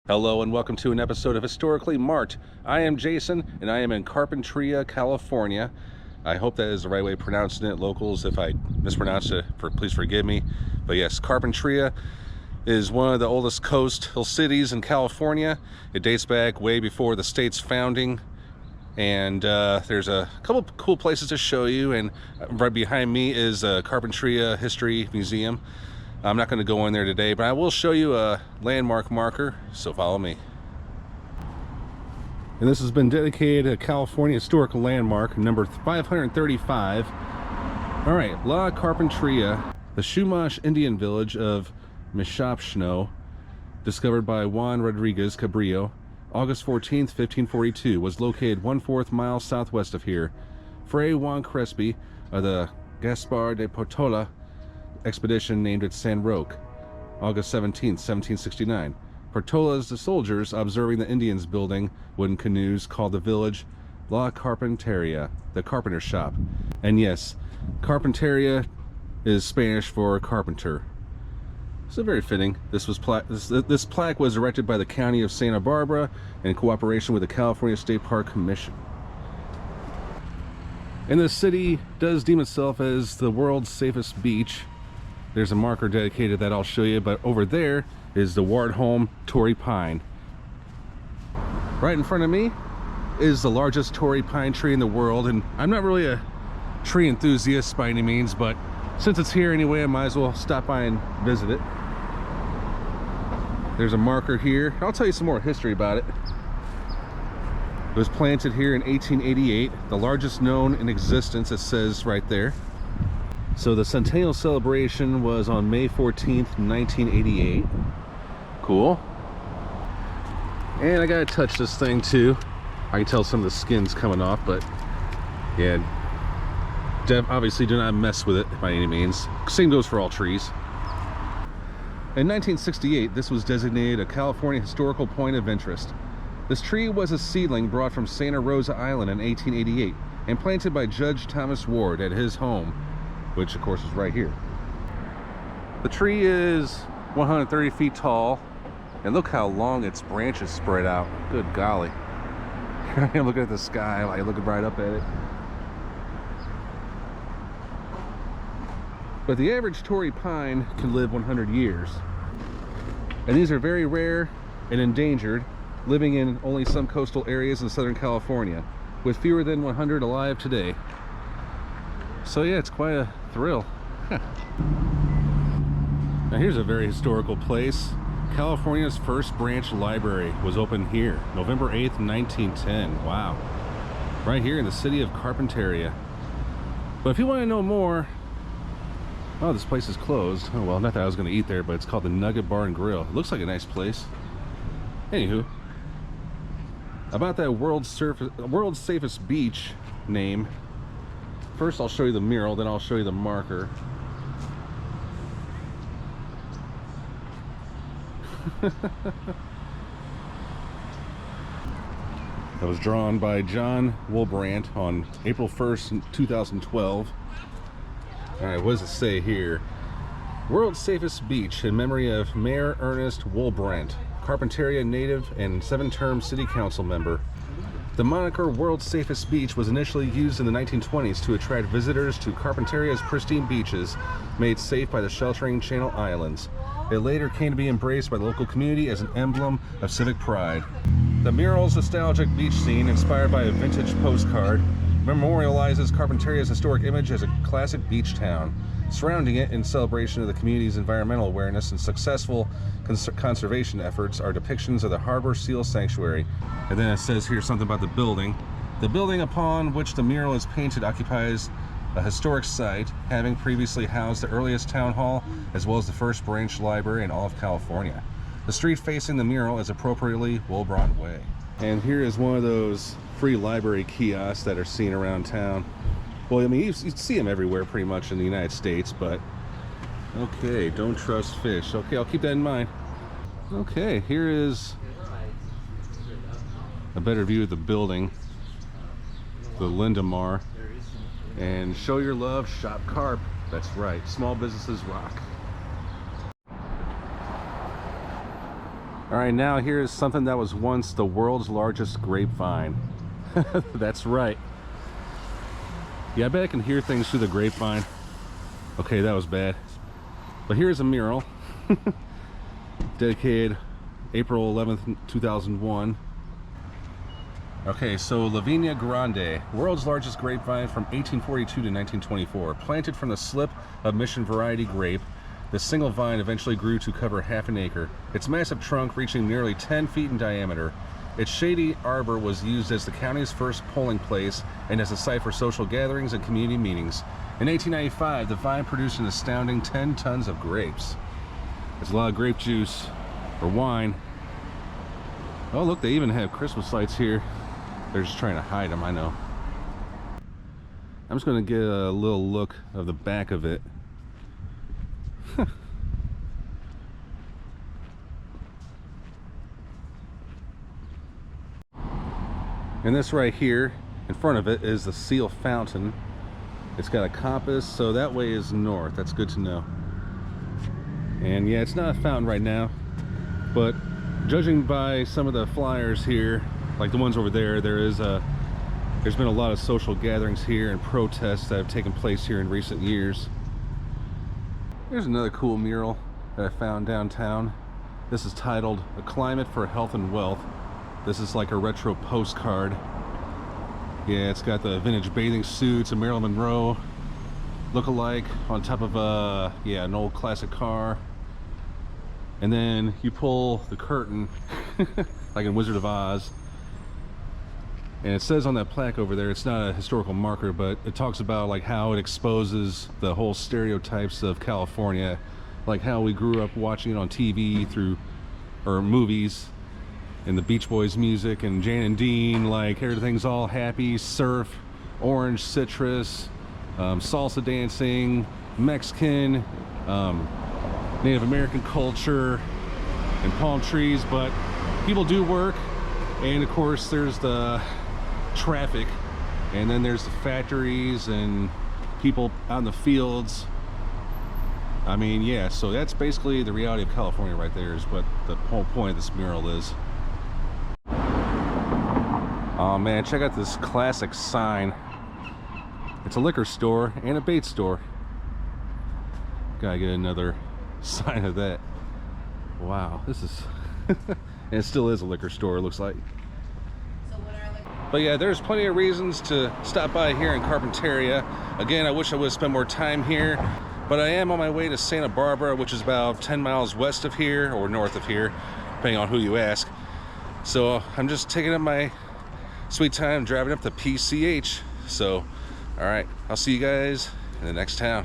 Hello and welcome to an episode of Historically Marked. I am Jason and I am in Carpinteria, California. I hope that is the right way of pronouncing it. Locals, if I mispronounced it, please forgive me. But yes, Carpinteria is one of the oldest coastal cities in California. It dates back way before the state's founding. And there's a couple of cool places to show you. And right behind me is a Carpinteria History Museum. I'm not going to go in there today, but I will show you a landmark marker, so follow me. And this has been dedicated to California Historical Landmark number 535. All right, La Carpinteria, the Chumash Indian village of Mishapshno, discovered by Juan Rodriguez Cabrillo, August 14th, 1542, was located 1/4 mile southwest of here. Fray Juan Crespi of the Gaspar de Portola expedition named it San Roque, August 17th, 1769. Portola's the soldiers observing the Indians building wooden canoes called the village La Carpinteria, the carpenter shop. And yes, Carpinteria is Spanish for carpenter. So very fitting. This plaque was erected by the County of Santa Barbara in cooperation with the California State Park Commission. And the city does deem itself as the world's safest beach. There's a marker dedicated that I'll show you, but over there is the Ward home Torrey pine. Right in front of me is the largest Torrey pine tree in the world, and I'm not really a tree enthusiast by any means, but since it's here anyway, I might as well stop by and visit it. There's a marker here. I'll tell you some more history about it. It was planted here in 1888, the largest known in existence, it says right there. So the centennial celebration was on May 14th, 1988. Cool. And I gotta touch this thing too. I can tell some of the skin's coming off, but yeah, obviously do not mess with it by any means. Same goes for all trees. In 1968, this was designated a California Historical Point of Interest. This tree was a seedling brought from Santa Rosa Island in 1888 and planted by Judge Thomas Ward at his home, which of course is right here. The tree is 130 feet tall, and look how long its branches spread out. Good golly. Here I am looking at the sky while you're looking right up at it. But the average Torrey pine can live 100 years. And these are very rare and endangered, living in only some coastal areas in Southern California, with fewer than 100 alive today. So yeah, it's quite a thrill. Now here's a very historical place. California's first branch library was opened here, November 8th, 1910. Wow. Right here in the city of Carpinteria. But if you want to know more, oh, this place is closed. Oh well, not that I was going to eat there, but it's called the Nugget Bar and Grill. It looks like a nice place. Anywho, about that world's safest beach name, first I'll show you the mural, then I'll show you the marker. That was drawn by John Woolbrandt on April 1st, 2012. Alright, what does it say here? World's safest beach in memory of Mayor Ernest Woolbrandt, Carpinteria native and 7-term city council member. The moniker World's Safest Beach was initially used in the 1920s to attract visitors to Carpinteria's pristine beaches, made safe by the sheltering Channel Islands. It later came to be embraced by the local community as an emblem of civic pride. The mural's nostalgic beach scene, inspired by a vintage postcard, memorializes Carpinteria's historic image as a classic beach town. Surrounding it, in celebration of the community's environmental awareness and successful conservation efforts, are depictions of the Harbor Seal Sanctuary. And then it says here something about the building. The building upon which the mural is painted occupies a historic site, having previously housed the earliest town hall as well as the first branch library in all of California. The street facing the mural is appropriately Woolbrandt Way. And here is one of those free library kiosks that are seen around town. Well, I mean, you see them everywhere pretty much in the United States, but okay, don't trust fish. Okay, I'll keep that in mind. Okay, here is a better view of the building, the Lindemar. And show your love, shop carp. That's right, small businesses rock. All right, now here's something that was once the world's largest grapevine. That's right. Yeah, I bet I can hear things through the grapevine. Okay, that was bad. But here's a mural dedicated April 11th, 2001. Okay, so Lavinia Grande, world's largest grapevine from 1842 to 1924. Planted from the slip of mission variety grape, the single vine eventually grew to cover half an acre. Its massive trunk reaching nearly 10 feet in diameter. Its shady arbor was used as the county's first polling place and as a site for social gatherings and community meetings. In 1895, the vine produced an astounding 10 tons of grapes. There's a lot of grape juice, or wine. Oh look, they even have Christmas lights here. They're just trying to hide them, I know. I'm just going to get a little look of the back of it. And this right here in front of it is the seal fountain. It's got a compass, so that way is north. That's good to know. And yeah, it's not a fountain right now, but judging by some of the flyers here, like the ones over there, there's been a lot of social gatherings here and protests that have taken place here in recent years. Here's another cool mural that I found downtown. This is titled "A Climate for Health and Wealth." This is like a retro postcard. Yeah, it's got the vintage bathing suits, a Marilyn Monroe look-alike on top of an old classic car. And then you pull the curtain like in Wizard of Oz. And it says on that plaque over there, it's not a historical marker, but it talks about like how it exposes the whole stereotypes of California, like how we grew up watching it on TV or movies, and the Beach Boys music and Jane and Dean, like everything's all happy, surf, orange, citrus, salsa dancing, Mexican, Native American culture, and palm trees. But people do work, and of course there's the traffic, and then there's the factories and people out in the fields. I mean, yeah, so that's basically the reality of California right there, is what the whole point of this mural is. Oh man, check out this classic sign. It's a liquor store and a bait store. Gotta get another sign of that. Wow, this is and it still is a liquor store, it looks like. But yeah, there's plenty of reasons to stop by here in Carpinteria. Again, I wish I would have spent more time here, but I am on my way to Santa Barbara, which is about 10 miles west of here, or north of here, depending on who you ask. So I'm just taking up my sweet time driving up to PCH. So, all right, I'll see you guys in the next town.